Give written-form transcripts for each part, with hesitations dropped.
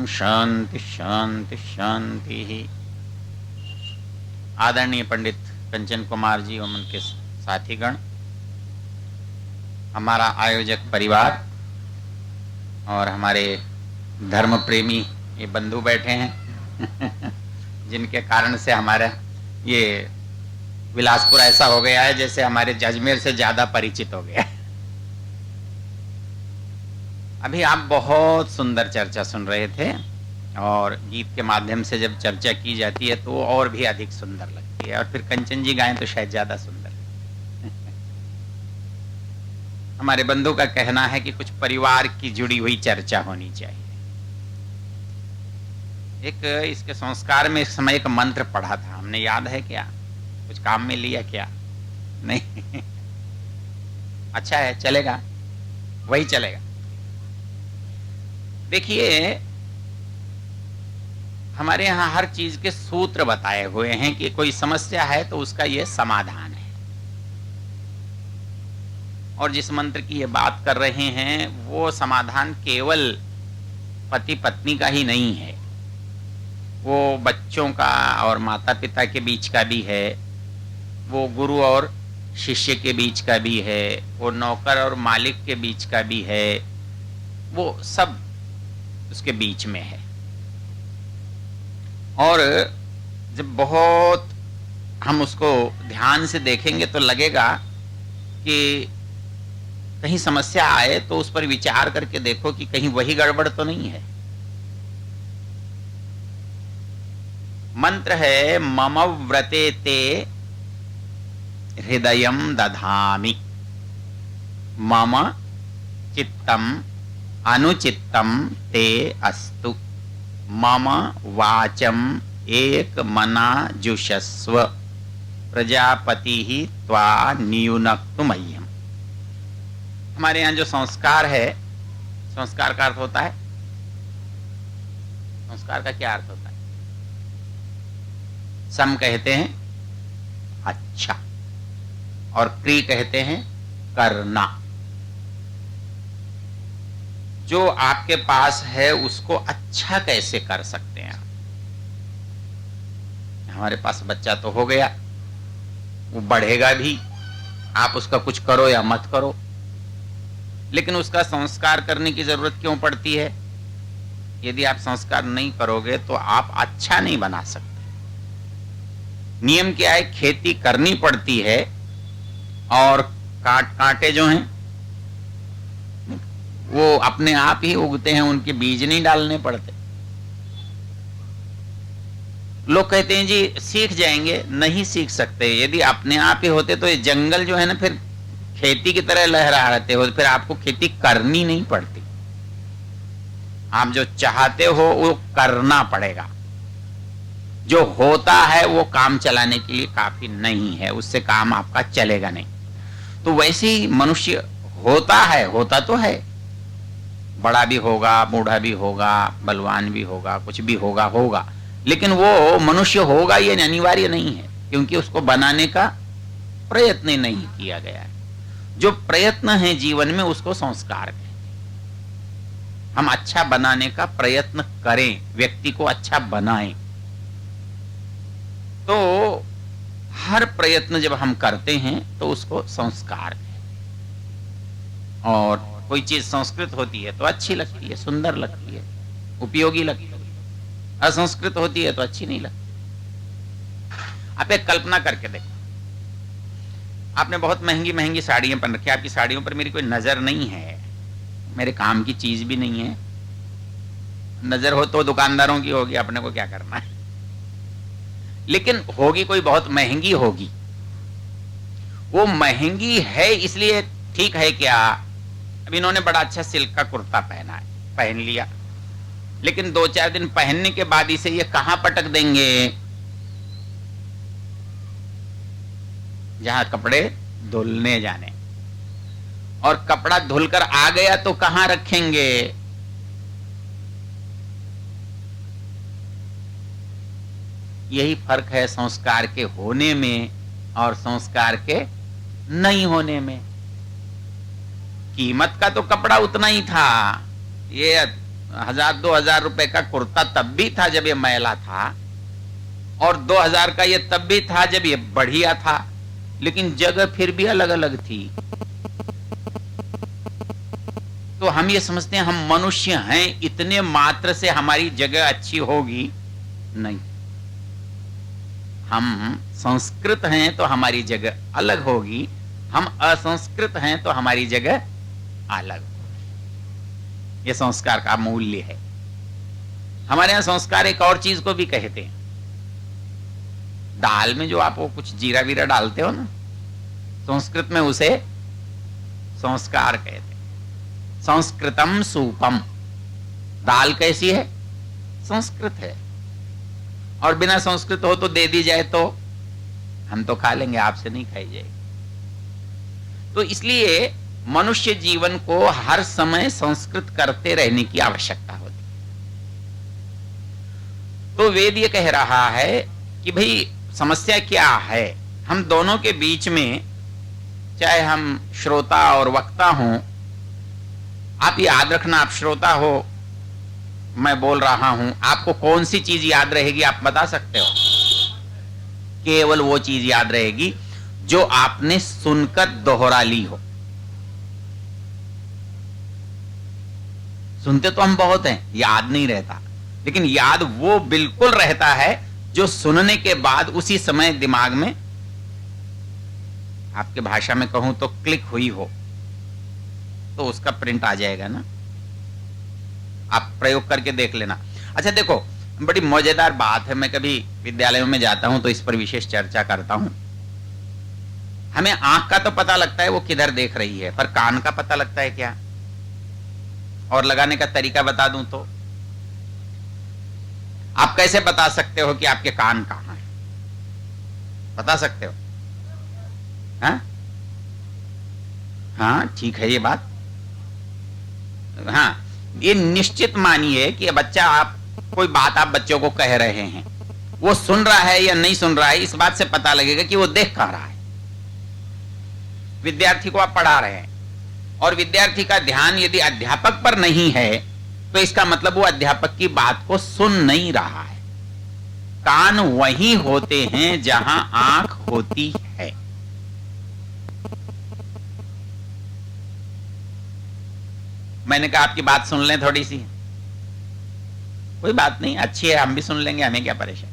शांति शांति शांति। आदरणीय पंडित कंचन कुमार जी एवं उनके साथीगण, हमारा आयोजक परिवार और हमारे धर्म प्रेमी ये बंधु बैठे हैं जिनके कारण से हमारा ये बिलासपुर ऐसा हो गया है जैसे हमारे अजमेर से ज्यादा परिचित हो गया है। अभी आप बहुत सुंदर चर्चा सुन रहे थे और गीत के माध्यम से जब चर्चा की जाती है तो और भी अधिक सुंदर लगती है, और फिर कंचन जी गाएं तो शायद ज्यादा सुंदर हमारे बंधु का कहना है कि कुछ परिवार की जुड़ी हुई चर्चा होनी चाहिए। एक इसके संस्कार में इस समय एक मंत्र पढ़ा था हमने, याद है क्या? कुछ काम में लिया क्या? नहीं अच्छा है, चलेगा, वही चलेगा। देखिए, हमारे यहां हर चीज के सूत्र बताए हुए हैं कि कोई समस्या है तो उसका यह समाधान है। और जिस मंत्र की ये बात कर रहे हैं वो समाधान केवल पति पत्नी का ही नहीं है, वो बच्चों का और माता पिता के बीच का भी है, वो गुरु और शिष्य के बीच का भी है, वो नौकर और मालिक के बीच का भी है, वो सब उसके बीच में है। और जब बहुत हम उसको ध्यान से देखेंगे तो लगेगा कि कहीं समस्या आए तो उस पर विचार करके देखो कि कहीं वही गड़बड़ तो नहीं है। मंत्र है मम व्रते ते हृदयम दधामि, मम चित्तम अनुचित्तम ते अस्तु, मम वाचम एक मना जुषस्व, प्रजापति ही त्वा नियुनक्तु मह्यम। हमारे यहाँ जो संस्कार है, संस्कार का अर्थ होता है, संस्कार का क्या अर्थ होता है? सम कहते हैं अच्छा, और क्री कहते हैं करना। जो आपके पास है उसको अच्छा कैसे कर सकते हैं आप? हमारे पास बच्चा तो हो गया, वो बढ़ेगा भी, आप उसका कुछ करो या मत करो, लेकिन उसका संस्कार करने की जरूरत क्यों पड़ती है? यदि आप संस्कार नहीं करोगे तो आप अच्छा नहीं बना सकते। नियम क्या है? खेती करनी पड़ती है और कांटे जो हैं वो अपने आप ही उगते हैं, उनके बीज नहीं डालने पड़ते। लोग कहते हैं जी सीख जाएंगे, नहीं सीख सकते। यदि अपने आप ही होते तो ये जंगल जो है ना फिर खेती की तरह लहराते हो, फिर आपको खेती करनी नहीं पड़ती। आप जो चाहते हो वो करना पड़ेगा, जो होता है वो काम चलाने के लिए काफी नहीं है, उससे काम आपका चलेगा नहीं। तो वैसे ही मनुष्य होता है, होता तो है, बड़ा भी होगा, बूढ़ा भी होगा, बलवान भी होगा, कुछ भी होगा होगा, लेकिन वो मनुष्य होगा ये अनिवार्य नहीं है, क्योंकि उसको बनाने का प्रयत्न नहीं किया गया है। जो प्रयत्न है जीवन में उसको संस्कार कहते हैं। हम अच्छा बनाने का प्रयत्न करें, व्यक्ति को अच्छा बनाएं, तो हर प्रयत्न जब हम करते हैं तो उसको संस्कार कहते हैं। और कोई चीज संस्कृत होती है तो अच्छी लगती है, सुंदर लगती है, उपयोगी लगती है, असंस्कृत होती है तो अच्छी नहीं लगती। आप एक कल्पना करके देखो, आपने बहुत महंगी महंगी साड़ियां पहन रखी, आपकी साड़ियों पर मेरी कोई नजर नहीं है, मेरे काम की चीज भी नहीं है, नजर हो तो दुकानदारों की होगी, अपने को क्या करना है, लेकिन होगी कोई बहुत महंगी होगी। वो महंगी है इसलिए ठीक है क्या? अब इन्होंने बड़ा अच्छा सिल्क का कुर्ता पहना है, पहन लिया, लेकिन 2-4 दिन पहनने के बाद इसे ये कहां पटक देंगे? जहां कपड़े धुलने जाने, और कपड़ा धुलकर आ गया तो कहां रखेंगे? यही फर्क है संस्कार के होने में और संस्कार के नहीं होने में। कीमत का तो कपड़ा उतना ही था, ये 1000-2000 रुपए का कुर्ता तब भी था जब ये मैला था, और 2000 का ये तब भी था जब ये बढ़िया था, लेकिन जगह फिर भी अलग अलग थी। तो हम ये समझते हैं हम मनुष्य हैं, इतने मात्र से हमारी जगह अच्छी होगी, नहीं। हम संस्कृत हैं तो हमारी जगह अलग होगी, हम असंस्कृत हैं तो हमारी जगह अलग होगी। ये संस्कार का मूल्य है। हमारे यहां संस्कार एक और चीज को भी कहते हैं। दाल में जो आप वो कुछ जीरा वीरा डालते हो ना, संस्कृत में उसे संस्कार कहते हैं। संस्कृतम सूपम, दाल कैसी है? संस्कृत है, और बिना संस्कृत हो तो दे दी जाए तो हम तो खा लेंगे, आपसे नहीं खाई जाएगी। तो इसलिए मनुष्य जीवन को हर समय संस्कृत करते रहने की आवश्यकता होती है। तो वेद ये कह रहा है कि भाई समस्या क्या है, हम दोनों के बीच में, चाहे हम श्रोता और वक्ता हों, आप याद रखना, आप श्रोता हो, मैं बोल रहा हूं, आपको कौन सी चीज याद रहेगी आप बता सकते हो? केवल वो चीज याद रहेगी जो आपने सुनकर दोहरा ली हो। सुनते तो हम बहुत हैं, याद नहीं रहता, लेकिन याद वो बिल्कुल रहता है जो सुनने के बाद उसी समय दिमाग में, आपके भाषा में कहूं तो क्लिक हुई हो, तो उसका प्रिंट आ जाएगा ना। आप प्रयोग करके देख लेना। अच्छा देखो, बड़ी मजेदार बात है, मैं कभी विद्यालयों में जाता हूं तो इस पर विशेष चर्चा करता हूं। हमें आंख का तो पता लगता है वो किधर देख रही है, पर कान का पता लगता है क्या? और लगाने का तरीका बता दूं तो आप कैसे बता सकते हो कि आपके कान कहां है? बता सकते हो? हाँ ठीक है ये बात। हाँ, ये निश्चित मानिए कि बच्चा, आप कोई बात आप बच्चों को कह रहे हैं, वो सुन रहा है या नहीं सुन रहा है, इस बात से पता लगेगा कि वो देख कहां रहा है। विद्यार्थी को आप पढ़ा रहे हैं और विद्यार्थी का ध्यान यदि अध्यापक पर नहीं है, तो इसका मतलब वो अध्यापक की बात को सुन नहीं रहा है। कान वहीं होते हैं जहां आंख होती है। मैंने कहा आपकी बात सुन लें थोड़ी सी, कोई बात नहीं, अच्छी है, हम भी सुन लेंगे, हमें क्या परेशानी।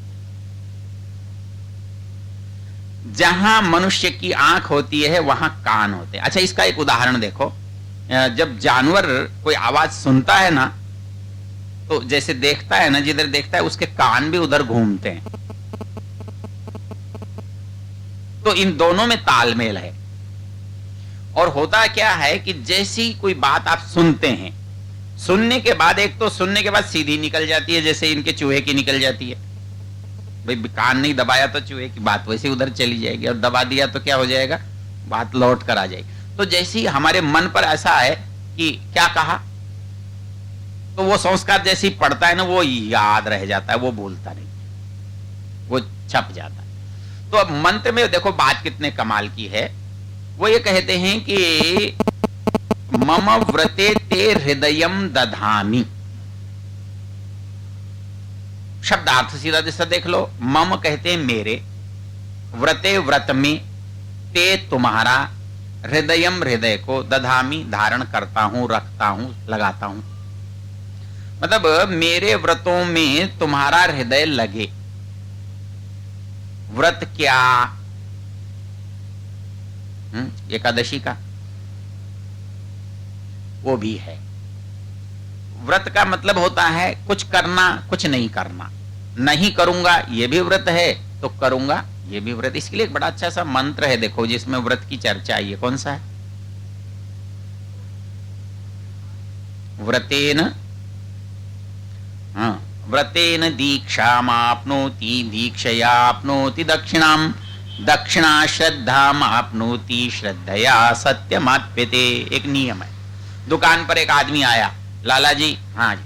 जहां मनुष्य की आंख होती है वहां कान होते हैं। अच्छा इसका एक उदाहरण देखो, जब जानवर कोई आवाज सुनता है ना, तो जैसे देखता है ना, जिधर देखता है उसके कान भी उधर घूमते हैं। तो इन दोनों में तालमेल है। और होता क्या है कि जैसी कोई बात आप सुनते हैं, सुनने के बाद, एक तो सुनने के बाद सीधी निकल जाती है, जैसे इनके चूहे की निकल जाती है। भाई कान नहीं दबाया तो चूहे की बात वैसे उधर चली जाएगी, और दबा दिया तो क्या हो जाएगा, बात लौट कर आ जाएगी। तो जैसे ही हमारे मन पर ऐसा है कि क्या कहा, तो वो संस्कार जैसे ही पड़ता है ना, वो याद रह जाता है, वो भूलता नहीं, वो छप जाता है। तो अब मंत्र में देखो बात कितने कमाल की है। वो ये कहते हैं कि मम व्रते ते हृदयम दधामि। शब्दार्थ सीधा सीधा देख लो। मम कहते हैं मेरे, व्रते व्रत में, ते तुम्हारा, हृदयम हृदय को, दधामि धारण करता हूं, रखता हूं, लगाता हूं। मतलब मेरे व्रतों में तुम्हारा हृदय लगे। व्रत क्या? एकादशी का वो भी है। व्रत का मतलब होता है कुछ करना, कुछ नहीं करना। नहीं करूंगा ये भी व्रत है, तो करूंगा ये भी व्रत। इसके लिए एक बड़ा अच्छा सा मंत्र है, देखो, जिसमें व्रत की चर्चा आई है। कौन सा है? व्रतेन, हाँ, व्रतेन दीक्षामाप्नोति, दीक्षयाप्नोति दक्षिणाम, दक्षिणा श्रद्धामाप्नोति, श्रद्धया सत्यमाप्यते। एक नियम है। दुकान पर एक आदमी आया, लाला जी, हाँ जी,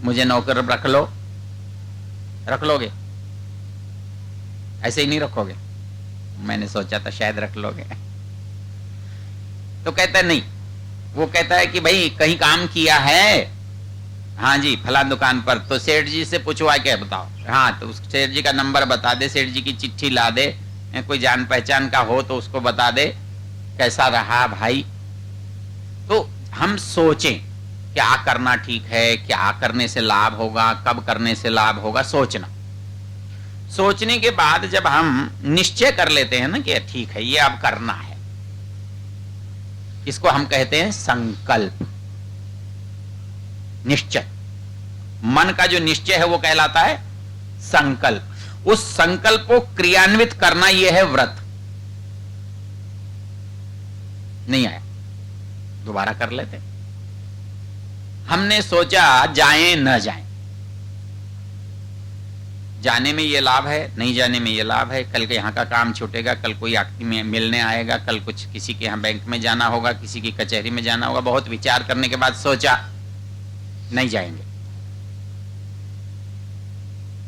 मुझे नौकर रख लो। रख लोगे? ऐसे ही नहीं रखोगे? मैंने सोचा था शायद रख लोगे। तो कहता है नहीं। वो कहता है कि भाई कहीं काम किया है? हाँ जी फला दुकान पर, तो सेठ जी से पूछवा के बताओ। हाँ तो उस सेठ जी का नंबर बता दे, सेठ जी की चिट्ठी ला दे, कोई जान पहचान का हो तो उसको बता दे कैसा रहा भाई। तो हम सोचें क्या करना ठीक है, क्या करने से लाभ होगा, कब करने से लाभ होगा, सोचना। सोचने के बाद जब हम निश्चय कर लेते हैं ना कि ठीक है ये अब करना है, इसको हम कहते हैं संकल्प, निश्चय। मन का जो निश्चय है वो कहलाता है संकल्प। उस संकल्प को क्रियान्वित करना यह है व्रत। नहीं आया, दोबारा कर लेते। हमने सोचा जाएं न जाएं, जाने में ये लाभ है, नहीं जाने में ये लाभ है, कल के यहाँ का काम छूटेगा, कल कोई आदमी में मिलने आएगा, कल कुछ किसी के यहाँ बैंक में जाना होगा, किसी की कचहरी में जाना होगा। बहुत विचार करने के बाद सोचा नहीं जाएंगे,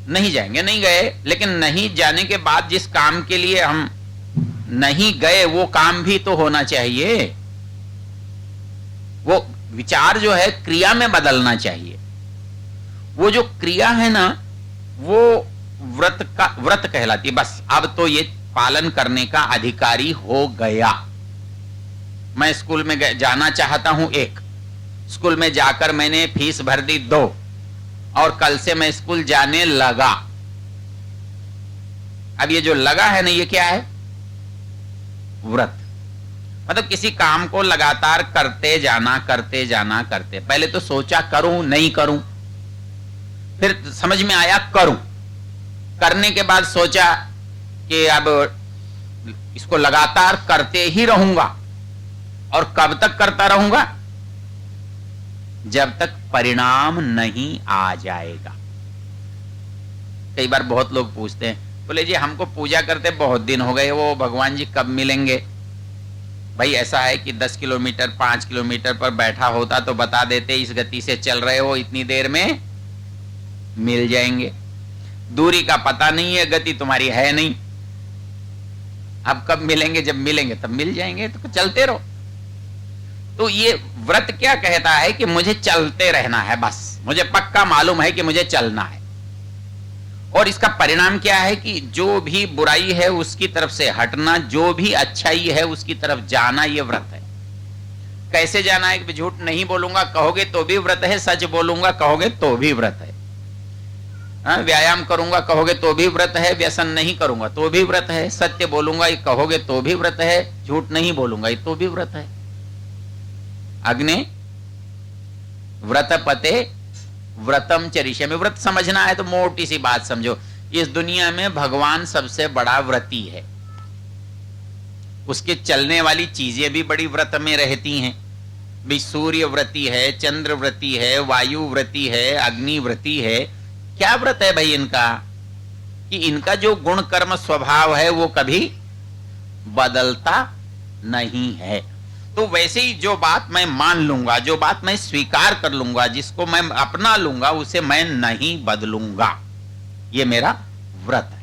नहीं जाएंगे, नहीं गए। लेकिन नहीं जाने के बाद जिस काम के लिए हम नहीं गए वो काम भी तो होना चाहिए। वो विचार जो है क्रिया में बदलना चाहिए। वो जो क्रिया है ना वो व्रत कहलाती है। बस अब तो ये पालन करने का अधिकारी हो गया। मैं स्कूल में जाना चाहता हूं, एक स्कूल में जाकर मैंने फीस भर दी 2, और कल से मैं स्कूल जाने लगा। अब ये जो लगा है ना ये क्या है? व्रत। मतलब किसी काम को लगातार करते जाना, करते जाना, करते। पहले तो सोचा करूं नहीं करूं, फिर समझ में आया करूं, करने के बाद सोचा कि अब इसको लगातार करते ही रहूंगा। और कब तक करता रहूंगा? जब तक परिणाम नहीं आ जाएगा। कई बार बहुत लोग पूछते हैं, बोले जी हमको पूजा करते बहुत दिन हो गए, वो भगवान जी कब मिलेंगे? भाई ऐसा है कि 10 किलोमीटर 5 किलोमीटर पर बैठा होता तो बता देते इस गति से चल रहे हो, इतनी देर में मिल जाएंगे। दूरी का पता नहीं है, गति तुम्हारी है नहीं। अब कब मिलेंगे? जब मिलेंगे तब मिल जाएंगे, तो चलते रहो। तो ये व्रत क्या कहता है कि मुझे चलते रहना है, बस मुझे पक्का मालूम है कि मुझे चलना है। और इसका परिणाम क्या है कि जो भी बुराई है उसकी तरफ से हटना, जो भी अच्छाई है उसकी तरफ जाना, ये व्रत है। कैसे जाना है कि झूठ नहीं बोलूंगा कहोगे तो भी व्रत है, सच बोलूंगा कहोगे तो भी व्रत है। व्यायाम करूंगा कहोगे तो भी व्रत है, व्यसन नहीं करूंगा तो भी व्रत है, सत्य बोलूंगा कहोगे तो भी व्रत है, झूठ नहीं बोलूंगा तो भी व्रत है। अग्नि व्रत पते व्रतम चरिष्यामि। व्रत समझना है तो मोटी सी बात समझो, इस दुनिया में भगवान सबसे बड़ा व्रती है। उसके चलने वाली चीजें भी बड़ी व्रत में रहती हैं। भी सूर्य व्रती है, चंद्र व्रती है, वायु व्रती है, अग्नि व्रती है। क्या व्रत है भाई इनका? कि इनका जो गुण कर्म स्वभाव है वो कभी बदलता नहीं है। तो वैसे ही जो बात मैं मान लूंगा, जो बात मैं स्वीकार कर लूंगा, जिसको मैं अपना लूंगा, उसे मैं नहीं बदलूंगा। ये मेरा व्रत है।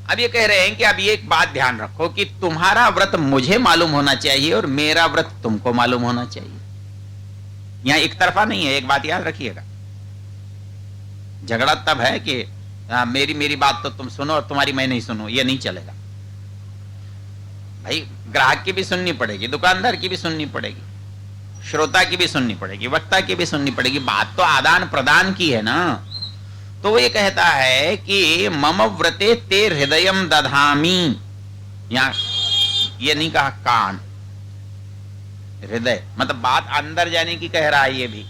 अब ये कह रहे हैं कि अब ये एक बात ध्यान रखो कि तुम्हारा व्रत मुझे मालूम होना चाहिए और मेरा व्रत तुमको मालूम होना चाहिए। यहां एक तरफा नहीं है, एक बात याद रखिएगा। झगड़ा तब है कि मेरी बात तो तुम सुनो और तुम्हारी मैं नहीं सुनो, ये नहीं चलेगा भाई। ग्राहक की भी सुननी पड़ेगी, दुकानदार की भी सुननी पड़ेगी, श्रोता की भी सुननी पड़ेगी, वक्ता की भी सुननी पड़ेगी। बात तो आदान प्रदान की है ना। तो ये कहता है कि मम व्रते ते हृदयम दधामी। यहां ये नहीं कहा कान, हृदय मतलब बात अंदर जाने की कह रहा है। ये भी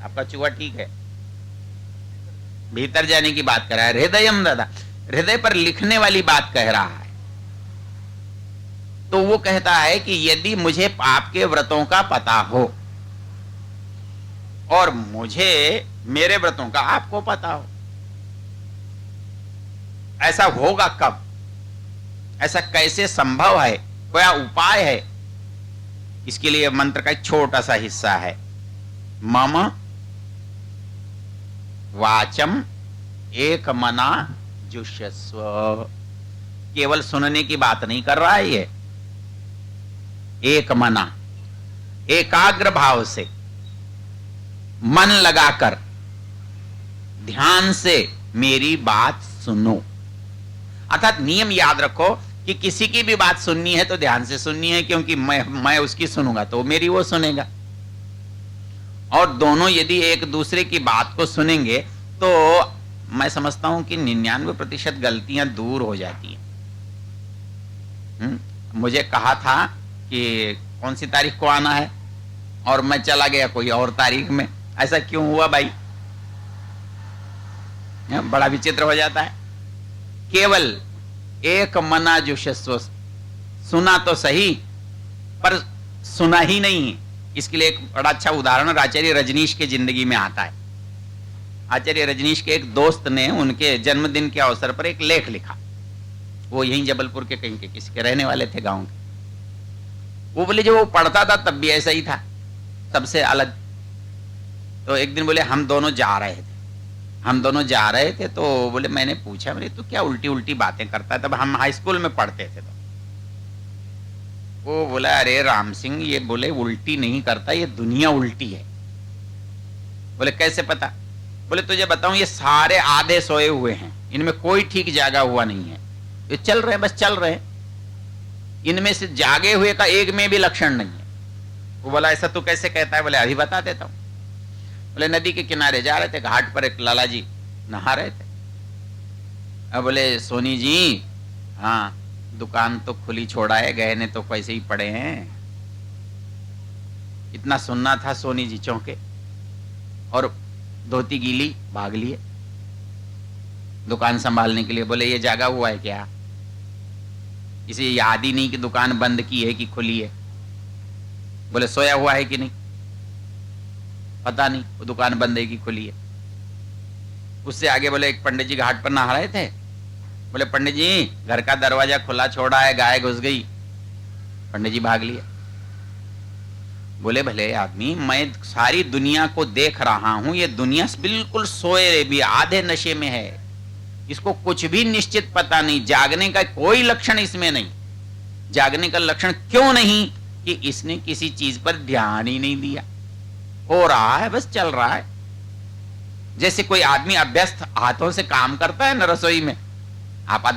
आपका चूहा ठीक है, भीतर जाने की बात कर रहा है। हृदयम दधा, हृदय पर लिखने वाली बात कह रहा है। तो वो कहता है कि यदि मुझे आपके व्रतों का पता हो और मुझे मेरे व्रतों का आपको पता हो, ऐसा होगा कब? ऐसा कैसे संभव है? क्या उपाय है? इसके लिए मंत्र का एक छोटा सा हिस्सा है। मम वाचम एक मना जुष्यस्व। केवल सुनने की बात नहीं कर रहा है ये, एक मना एकाग्र भाव से मन लगाकर ध्यान से मेरी बात सुनो। अर्थात नियम याद रखो कि किसी की भी बात सुननी है तो ध्यान से सुननी है, क्योंकि मैं उसकी सुनूंगा तो मेरी वो सुनेगा। और दोनों यदि एक दूसरे की बात को सुनेंगे तो मैं समझता हूं कि 99% गलतियां दूर हो जाती हैं। मुझे कहा था कि कौन सी तारीख को आना है और मैं चला गया कोई और तारीख में। ऐसा क्यों हुआ भाई? बड़ा विचित्र हो जाता है। केवल एक मना जुषस्व, सुना तो सही पर सुना ही नहीं। इसके लिए एक बड़ा अच्छा उदाहरण आचार्य रजनीश के जिंदगी में आता है। आचार्य रजनीश के एक दोस्त ने उनके जन्मदिन के अवसर पर एक लेख लिखा। वो यहीं जबलपुर के कहीं के किसी के रहने वाले थे, गांव के। वो बोले जो वो पढ़ता था तब भी ऐसा ही था, सबसे अलग। तो एक दिन बोले हम दोनों जा रहे थे तो बोले, मैंने पूछा, मेरे तो क्या उल्टी उल्टी बातें करता है। तब हम हाई स्कूल में पढ़ते थे। तो वो बोला, अरे राम सिंह, ये बोले उल्टी नहीं करता, ये दुनिया उल्टी है। बोले कैसे पता? बोले तुझे बताऊं, ये सारे आधे सोए हुए हैं, इनमें कोई ठीक जागा हुआ नहीं है, ये चल रहे हैं, बस चल रहे हैं। इनमें से जागे हुए का एक में भी लक्षण नहीं है। वो बोला ऐसा तू कैसे कहता है? बोले अभी बता देता हूं। बोले नदी के किनारे जा रहे थे, घाट पर एक लाला जी नहा रहे थे। अब बोले सोनी जी, हाँ दुकान तो खुली छोड़ा है, गहने तो पैसे ही पड़े हैं। इतना सुनना था, सोनी जी चौंके और धोती गीली भाग लिए दुकान संभालने के लिए। बोले ये जागा हुआ है क्या? इसे याद ही नहीं कि दुकान बंद की है कि खुली है। बोले सोया हुआ है कि नहीं? पता नहीं, वो दुकान बंद है कि खुली है। उससे आगे बोले एक पंडित जी घाट पर नहा रहे थे। बोले पंडित जी, घर का दरवाजा खुला छोड़ा है, गाय घुस गई। पंडित जी भाग लिए। बोले भले आदमी, मैं सारी दुनिया को देख रहा हूं, ये दुनिया बिल्कुल सोए भी, आधे नशे में है, इसको कुछ भी निश्चित पता नहीं, जागने का कोई लक्षण इसमें नहीं। जागने का लक्षण क्यों नहीं? कि इसने किसी चीज पर ध्यान ही नहीं दिया, हो रहा है बस, चल रहा है। जैसे कोई आदमी अभ्यस्त हाथों से काम करता है न रसोई में, आप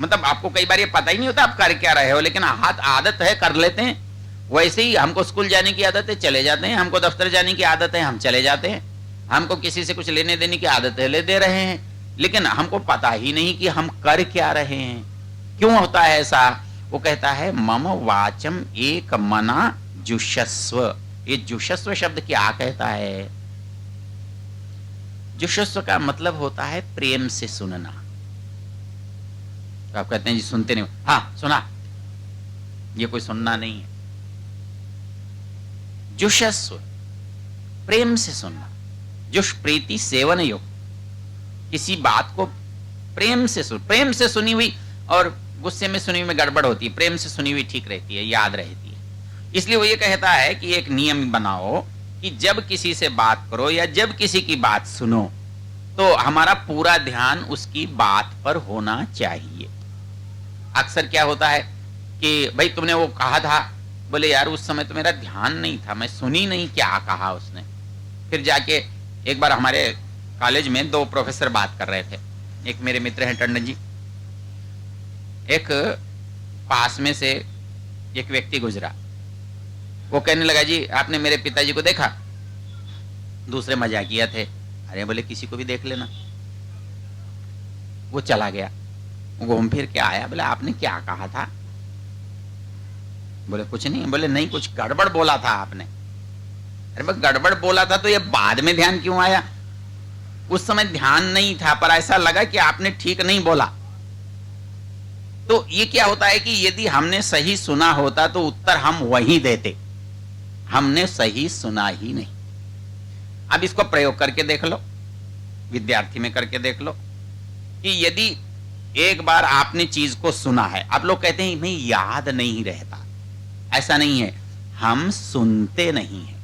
मतलब आपको कई बार ये पता ही नहीं होता आप कर क्या रहे हो, लेकिन हाथ आदत है कर लेते हैं। वैसे ही हमको स्कूल जाने की आदत है, चले जाते हैं। हमको दफ्तर जाने की आदत है, हम चले जाते हैं। हमको किसी से कुछ लेने देने की आदत है, ले दे रहे हैं, लेकिन हमको पता ही नहीं कि हम कर क्या रहे हैं। क्यों होता है ऐसा? वो कहता है मम वाचम एक मना जुषस्व। ये जुषस्व शब्द क्या कहता है? जुषस्व का मतलब होता है प्रेम से सुनना। तो आप कहते हैं जी सुनते नहीं। हाँ सुना, ये कोई सुनना नहीं है। जुषस्व प्रेम से सुनना, जुष प्रीति सेवन योग। किसी बात को प्रेम से सुनी हुई, और गुस्से में सुनी हुई में गड़बड़ होती है, प्रेम से सुनी हुई ठीक रहती है, याद रहती है। इसलिए वो ये कहता है कि एक नियम बनाओ कि जब किसी से बात करो या जब किसी की बात सुनो तो हमारा पूरा ध्यान उसकी बात पर होना चाहिए। अक्सर क्या होता है कि भाई तुमने वो कहा था, बोले यार उस समय तो मेरा ध्यान नहीं था, मैं सुनी नहीं क्या कहा उसने। फिर जाके एक बार हमारे कॉलेज में दो प्रोफेसर बात कर रहे थे। एक मेरे मित्र हैं टंडन जी, एक पास में से एक व्यक्ति गुजरा, वो कहने लगा जी आपने मेरे पिताजी को देखा? दूसरे मजाकिया थे, अरे बोले किसी को भी देख लेना। वो चला गया, घूम फिर के आया, बोले आपने क्या कहा था? बोले कुछ नहीं। बोले नहीं, कुछ गड़बड़ बोला था आपने। अरे बस गड़बड़ बोला था तो ये बाद में ध्यान क्यों आया? उस समय ध्यान नहीं था, पर ऐसा लगा कि आपने ठीक नहीं बोला। तो ये क्या होता है कि यदि हमने सही सुना होता तो उत्तर हम वहीं देते, हमने सही सुना ही नहीं। अब इसको प्रयोग करके देख लो, विद्यार्थी में करके देख लो कि यदि एक बार आपने चीज को सुना है, आप लोग कहते हैं नहीं याद नहीं रहता, ऐसा नहीं है, हम सुनते नहीं है।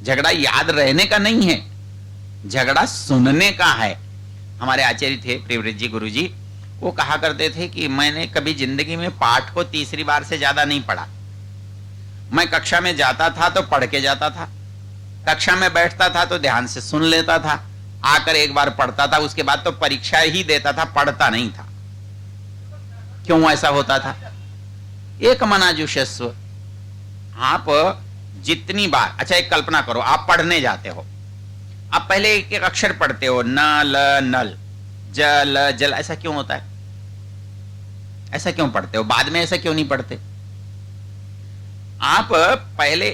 झगड़ा याद रहने का नहीं है, झगड़ा सुनने का है। हमारे आचार्य थे प्रियव्रत जी गुरु जी, वो कहा करते थे कि मैंने कभी जिंदगी में पाठ को तीसरी बार से ज्यादा नहीं पढ़ा। मैं कक्षा में जाता था तो पढ़ के जाता था, कक्षा में बैठता था तो ध्यान से सुन लेता था, आकर एक बार पढ़ता था, उसके बाद तो परीक्षा ही देता था, पढ़ता नहीं था। क्यों ऐसा होता था? एक मनाजुषस्व। आप जितनी बार, अच्छा एक कल्पना करो, आप पढ़ने जाते हो, आप पहले एक एक अक्षर पढ़ते हो, न ल नल, जल जल, ऐसा क्यों होता है? ऐसा क्यों पढ़ते हो? बाद में ऐसा क्यों नहीं पढ़ते? आप पहले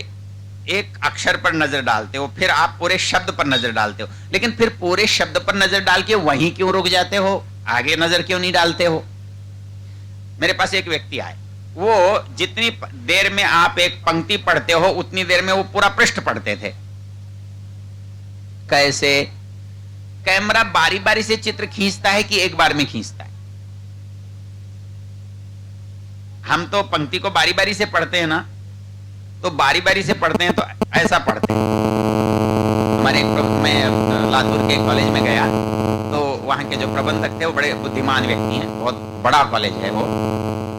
एक अक्षर पर नजर डालते हो, फिर आप पूरे शब्द पर नजर डालते हो, लेकिन फिर पूरे शब्द पर नजर डाल के वहीं क्यों रुक जाते हो? आगे नजर क्यों नहीं डालते हो? मेरे पास एक व्यक्ति आए, वो जितनी देर में आप एक पंक्ति पढ़ते हो उतनी देर में वो पूरा पृष्ठ पढ़ते थे। कैसे? कैमरा बारी बारी से चित्र खींचता है कि एक बार में खींचता है? हम तो पंक्ति को बारी बारी से पढ़ते हैं ना, तो बारी बारी से पढ़ते हैं तो ऐसा पढ़ते हैं। हमारे मैं लातूर के कॉलेज में गया तो वहां के जो प्रबंधक थे वो बड़े बुद्धिमान व्यक्ति हैं, बहुत बड़ा कॉलेज है वो,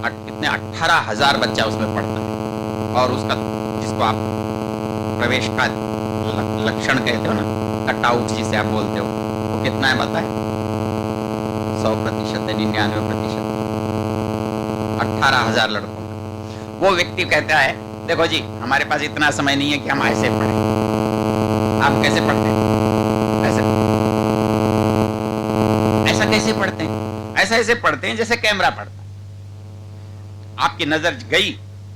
कितने 18,000 बच्चा उसमें पढ़ता है, और उसका जिसको आप प्रवेश का लक्षण कहते हो ना, कट आउट जिसे आप बोलते हो, वो कितना है पता है? 100% है, 99%, 18,000 लड़कों का। वो व्यक्ति कहता है, देखो जी हमारे पास इतना समय नहीं है कि हम ऐसे पढ़ें। आप कैसे पढ़ते हैं? ऐसा कैसे पढ़ते हैं? ऐसा ऐसे पढ़ते हैं जैसे कैमरा पढ़ता है। आपकी नजर गई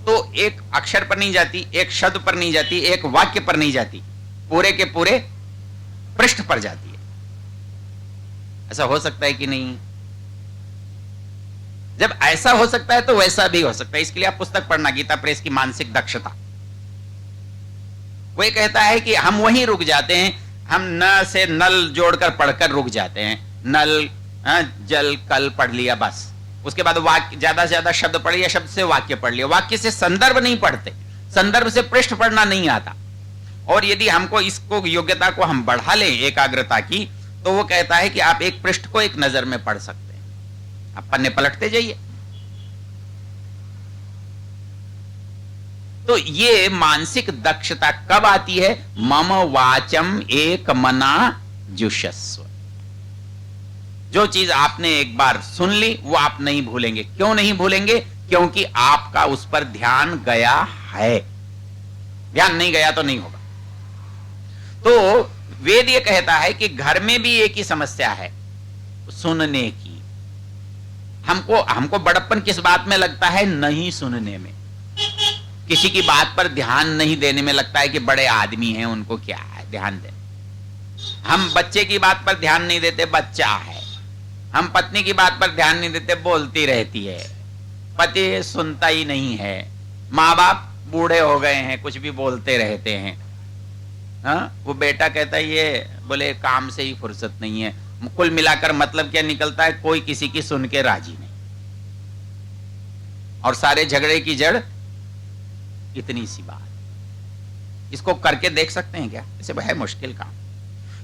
तो एक अक्षर पर नहीं जाती, एक शब्द पर नहीं जाती, एक वाक्य पर नहीं जाती, पूरे के पूरे पृष्ठ पर जाती है। ऐसा हो सकता है कि नहीं? जब ऐसा हो सकता है तो वैसा भी हो सकता है। इसके लिए आप पुस्तक पढ़ना, गीता प्रेस की मानसिक दक्षता। वो कहता है कि हम वहीं रुक जाते हैं, हम न से नल जोड़कर पढ़कर रुक जाते हैं। नल जल कल पढ़ लिया बस, उसके बाद वाक्य, ज्यादा से ज्यादा शब्द पढ़ लिया, शब्द से वाक्य पढ़ लिया, वाक्य से संदर्भ नहीं पढ़ते, संदर्भ से पृष्ठ पढ़ना नहीं आता। और यदि हमको इसको योग्यता को हम बढ़ा लें एकाग्रता की, तो वो कहता है कि आप एक पृष्ठ को एक नजर में पढ़ सकते हैं, आप पन्ने पलटते जाइए। तो ये मानसिक दक्षता कब आती है? मम वाचम एक मना जुषस्व। जो चीज आपने एक बार सुन ली वो आप नहीं भूलेंगे। क्यों नहीं भूलेंगे? क्योंकि आपका उस पर ध्यान गया है। ध्यान नहीं गया तो नहीं होगा। तो वेद ये कहता है कि घर में भी एक ही समस्या है, सुनने की। हमको बड़प्पन किस बात में लगता है? नहीं सुनने में। किसी की बात पर ध्यान नहीं देने में लगता है कि बड़े आदमी हैं, उनको क्या है ध्यान दें। हम बच्चे की बात पर ध्यान नहीं देते, बच्चा है। हम पत्नी की बात पर ध्यान नहीं देते, बोलती रहती है। पति सुनता ही नहीं है। माँ बाप बूढ़े हो गए हैं, कुछ भी बोलते रहते हैं। वो बेटा कहता है ये, बोले काम से ही फुर्सत नहीं है। कुल मिलाकर मतलब क्या निकलता है? कोई किसी की सुन के राजी नहीं। और सारे झगड़े की जड़ इतनी सी बात। इसको करके देख सकते हैं क्या? ऐसे है मुश्किल काम।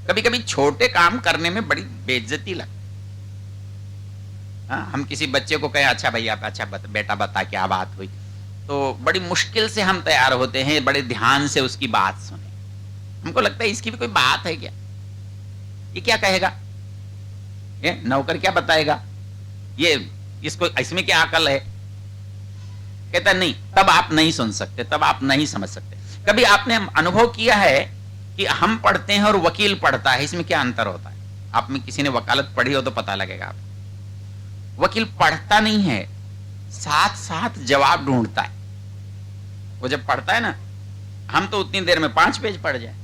कभी कभी छोटे काम करने में बड़ी बेइज्जती लगती है। हम किसी बच्चे को कहें, अच्छा भैया, अच्छा बेटा बता क्या बात हुई, तो बड़ी मुश्किल से हम तैयार होते हैं, बड़े ध्यान से उसकी बात सुने। हमको लगता है इसकी भी कोई बात है क्या? ये क्या कहेगा? ये नौकर क्या बताएगा? ये इसको इसमें क्या अकल है? कहता नहीं। तब आप नहीं सुन सकते, तब आप नहीं समझ सकते। कभी आपने अनुभव किया है कि हम पढ़ते हैं और वकील पढ़ता है, इसमें क्या अंतर होता है? आप में किसी ने वकालत पढ़ी हो तो पता लगेगा आप। वकील पढ़ता नहीं है, साथ साथ जवाब ढूंढता है। वो जब पढ़ता है ना, हम तो उतनी देर में 5 पेज पढ़ जाए,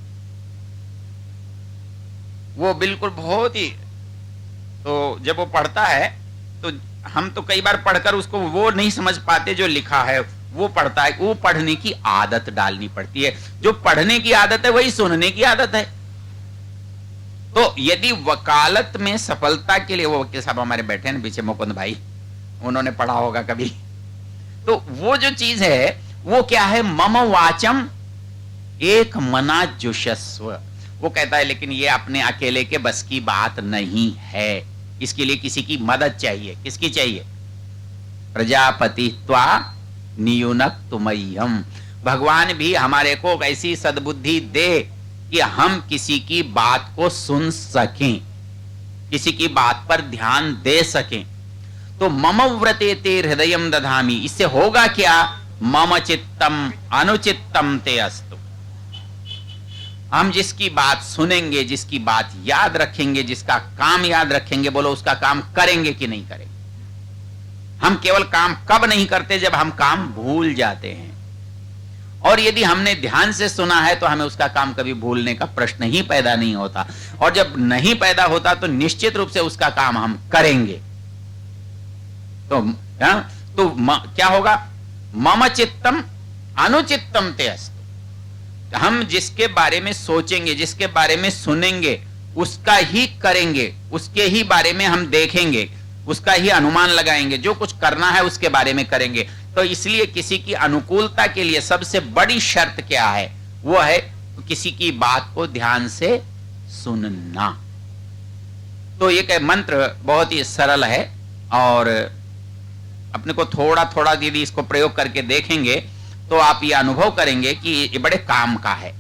वो बिल्कुल बहुत ही। तो जब वो पढ़ता है तो हम तो कई बार पढ़कर उसको वो नहीं समझ पाते जो लिखा है, वो पढ़ता है। वो पढ़ने की आदत डालनी पड़ती है। जो पढ़ने की आदत है वही सुनने की आदत है। तो यदि वकालत में सफलता के लिए, वो वकील साहब हमारे बैठे हैं पीछे, मुकुंद भाई, उन्होंने पढ़ा होगा कभी, तो वो जो चीज है वो क्या है? मम वाचम एक मना जुषस्व। वो कहता है लेकिन ये अपने अकेले के बस की बात नहीं है, इसके लिए किसी की मदद चाहिए। किसकी चाहिए? प्रजापति त्वा नियुनक तुमय्यम। भगवान भी हमारे को ऐसी सद्बुद्धि दे कि हम किसी की बात को सुन सकें, किसी की बात पर ध्यान दे सकें। तो मम व्रते ते हृदयम दधामि, इससे होगा क्या? मम चित्तम अनुचित्तम ते अस्तु। हम जिसकी बात सुनेंगे, जिसकी बात याद रखेंगे, जिसका काम याद रखेंगे, बोलो उसका काम करेंगे कि नहीं करेंगे? हम केवल काम कब नहीं करते? जब हम काम भूल जाते हैं। और यदि हमने ध्यान से सुना है तो हमें उसका काम कभी भूलने का प्रश्न ही पैदा नहीं होता। और जब नहीं पैदा होता तो निश्चित रूप से उसका काम हम करेंगे। तो क्या होगा? मम चित्तम अनुचित्तम ते अस्तु। हम जिसके बारे में सोचेंगे, जिसके बारे में सुनेंगे, उसका ही करेंगे, उसके ही बारे में हम देखेंगे, उसका ही अनुमान लगाएंगे, जो कुछ करना है उसके बारे में करेंगे। तो इसलिए किसी की अनुकूलता के लिए सबसे बड़ी शर्त क्या है? वो है किसी की बात को ध्यान से सुनना। तो एक मंत्र बहुत ही सरल है और अपने को थोड़ा थोड़ा यदि इसको प्रयोग करके देखेंगे तो आप ये अनुभव करेंगे कि ये बड़े काम का है।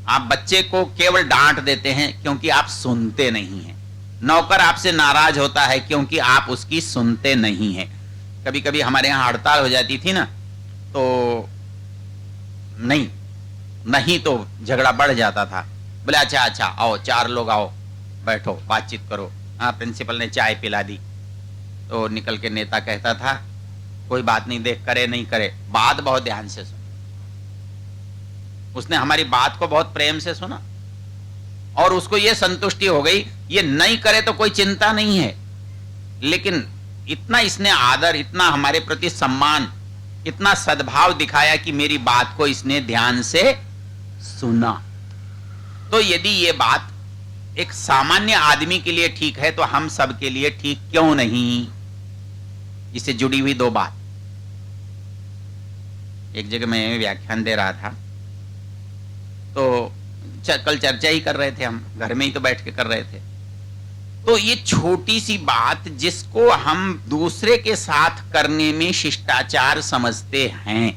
आप बच्चे को केवल डांट देते हैं क्योंकि आप सुनते नहीं हैं। नौकर आपसे नाराज होता है क्योंकि आप उसकी सुनते नहीं हैं। कभी कभी हमारे यहाँ हड़ताल हो जाती थी ना, तो नहीं तो झगड़ा बढ़ जाता था। बोले अच्छा अच्छा आओ, 4 लोग आओ, बैठो, बातचीत करो। हाँ, प्रिंसिपल ने चाय पिला दी तो निकल के नेता कहता था कोई बात नहीं, देख करे नहीं करे, बात बहुत ध्यान से सुन। उसने हमारी बात को बहुत प्रेम से सुना और उसको यह संतुष्टि हो गई, ये नहीं करे तो कोई चिंता नहीं है, लेकिन इतना इसने आदर, इतना हमारे प्रति सम्मान, इतना सद्भाव दिखाया कि मेरी बात को इसने ध्यान से सुना। तो यदि ये बात एक सामान्य आदमी के लिए ठीक है तो हम सब के लिए ठीक क्यों नहीं? इससे जुड़ी हुई 2 बात। एक जगह मैं व्याख्यान दे रहा था तो कल चर्चा ही कर रहे थे, हम घर में ही तो बैठ के कर रहे थे। तो ये छोटी सी बात जिसको हम दूसरे के साथ करने में शिष्टाचार समझते हैं,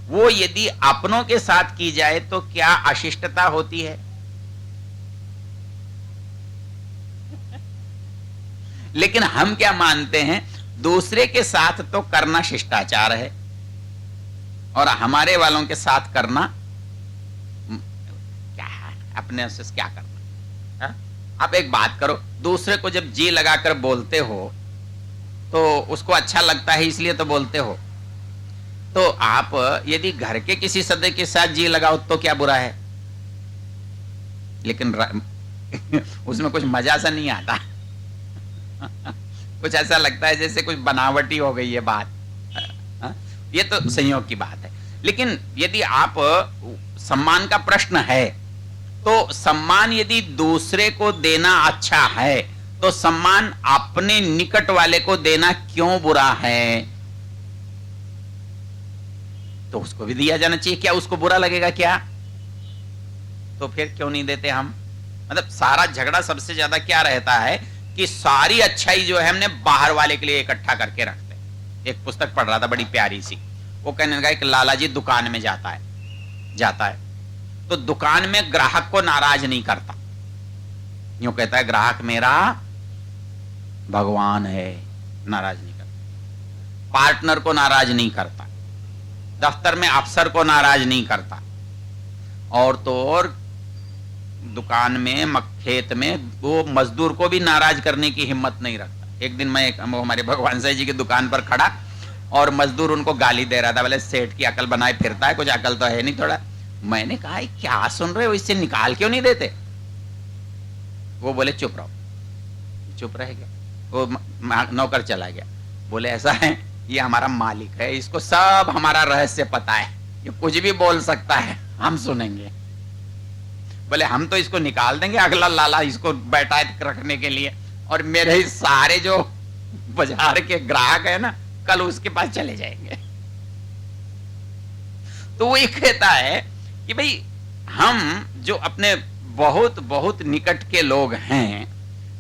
वो यदि अपनों के साथ की जाए तो क्या अशिष्टता होती है? लेकिन हम क्या मानते हैं, दूसरे के साथ तो करना शिष्टाचार है और हमारे वालों के साथ करना क्या है? अपने से क्या करना है? आप एक बात करो, दूसरे को जब जी लगाकर बोलते हो तो उसको अच्छा लगता है इसलिए तो बोलते हो। तो आप यदि घर के किसी सदस्य के साथ जी लगाओ तो क्या बुरा है? लेकिन उसमें कुछ मजा सा नहीं आता। कुछ ऐसा लगता है जैसे कुछ बनावटी हो गई है बात। ये तो संयोग की बात है। लेकिन यदि आप सम्मान का प्रश्न है तो सम्मान यदि दूसरे को देना अच्छा है तो सम्मान अपने निकट वाले को देना क्यों बुरा है? तो उसको भी दिया जाना चाहिए। क्या उसको बुरा लगेगा क्या? तो फिर क्यों नहीं देते हम? मतलब सारा झगड़ा सबसे ज्यादा क्या रहता है कि सारी अच्छाई जो है हमने बाहर वाले के लिए इकट्ठा करके रखते हैं। एक पुस्तक पढ़ रहा था बड़ी प्यारी सी, वो कहने लगा एक लाला जी दुकान में जाता है तो दुकान में ग्राहक को नाराज नहीं करता। यूं कहता है ग्राहक मेरा भगवान है, नाराज नहीं करता। पार्टनर को नाराज नहीं करता, दफ्तर में अफसर को नाराज नहीं करता, और तो और दुकान में खेत में वो मजदूर को भी नाराज करने की हिम्मत नहीं रखता। एक दिन मैं हमारे भगवान साई जी की दुकान पर खड़ा और मजदूर उनको गाली दे रहा था, बोले सेठ की अकल बनाए फिरता है, कुछ अकल तो है नहीं थोड़ा। मैंने कहा क्या सुन रहे हो, इससे निकाल क्यों नहीं देते? वो बोले चुप रहो। चुप रह गया, वो नौकर चला गया। बोले ऐसा है, ये हमारा मालिक है, इसको सब हमारा रहस्य पता है, ये कुछ भी बोल सकता है, हम सुनेंगे। बोले हम तो इसको निकाल देंगे, अगला लाला इसको बैठा है रखने के लिए, और मेरे ही सारे जो बाजार के ग्राहक है ना कल उसके पास चले जाएंगे। तो वो ये कहता है कि भाई हम जो अपने बहुत बहुत निकट के लोग हैं,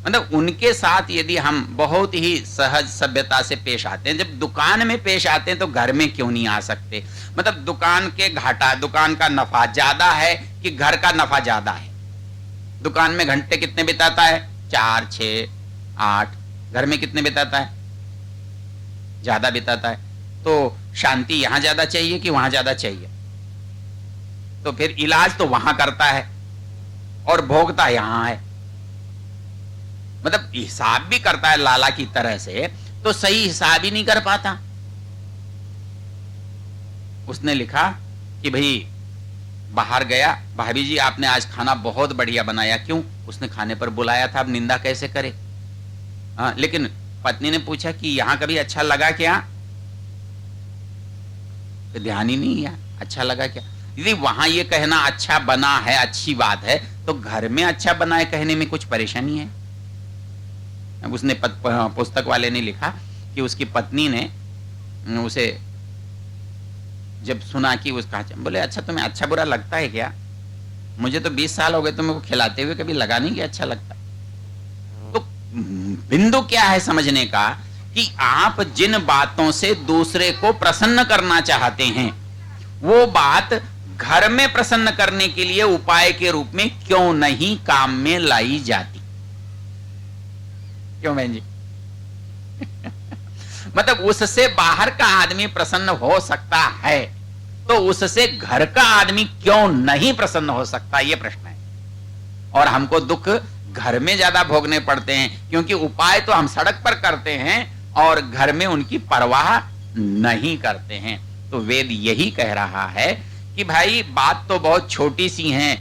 मतलब उनके साथ यदि हम बहुत ही सहज सभ्यता से पेश आते हैं, जब दुकान में पेश आते हैं तो घर में क्यों नहीं आ सकते? मतलब दुकान के घाटा, दुकान का नफा ज्यादा है कि घर का नफा ज्यादा है? दुकान में घंटे कितने बिताता है? 4, 6, 8। घर में कितने बिताता है? ज्यादा बिताता है। तो शांति यहां ज्यादा चाहिए कि वहां ज्यादा चाहिए? तो फिर इलाज तो वहां करता है और भोगता यहां है। मतलब हिसाब भी करता है लाला की तरह से, तो सही हिसाब ही नहीं कर पाता। उसने लिखा कि भाई बाहर गया, भाभी जी आपने आज खाना बहुत बढ़िया बनाया। क्यों? उसने खाने पर बुलाया था, अब निंदा कैसे करे? हाँ, लेकिन पत्नी ने पूछा कि यहां कभी अच्छा लगा क्या? तो ध्यान ही नहीं है अच्छा लगा क्या। यदि वहां ये कहना अच्छा बना है अच्छी बात है, तो घर में अच्छा बना है कहने में कुछ परेशानी है? उसने पुस्तक वाले ने लिखा कि उसकी पत्नी ने उसे जब सुना कि उसका, बोले अच्छा तुम्हें अच्छा बुरा लगता है क्या? मुझे तो 20 साल हो गए तुम्हें को खिलाते हुए, कभी लगा नहीं कि अच्छा लगता। तो बिंदु क्या है समझने का कि आप जिन बातों से दूसरे को प्रसन्न करना चाहते हैं, वो बात घर में प्रसन्न करने के लिए उपाय के रूप में क्यों नहीं काम में लाई जाती? क्यों बहन जी? मतलब उससे बाहर का आदमी प्रसन्न हो सकता है, तो उससे घर का आदमी क्यों नहीं प्रसन्न हो सकता? यह प्रश्न है। और हमको दुख घर में ज्यादा भोगने पड़ते हैं, क्योंकि उपाय तो हम सड़क पर करते हैं और घर में उनकी परवाह नहीं करते हैं। तो वेद यही कह रहा है कि भाई बात तो बहुत छोटी सी है,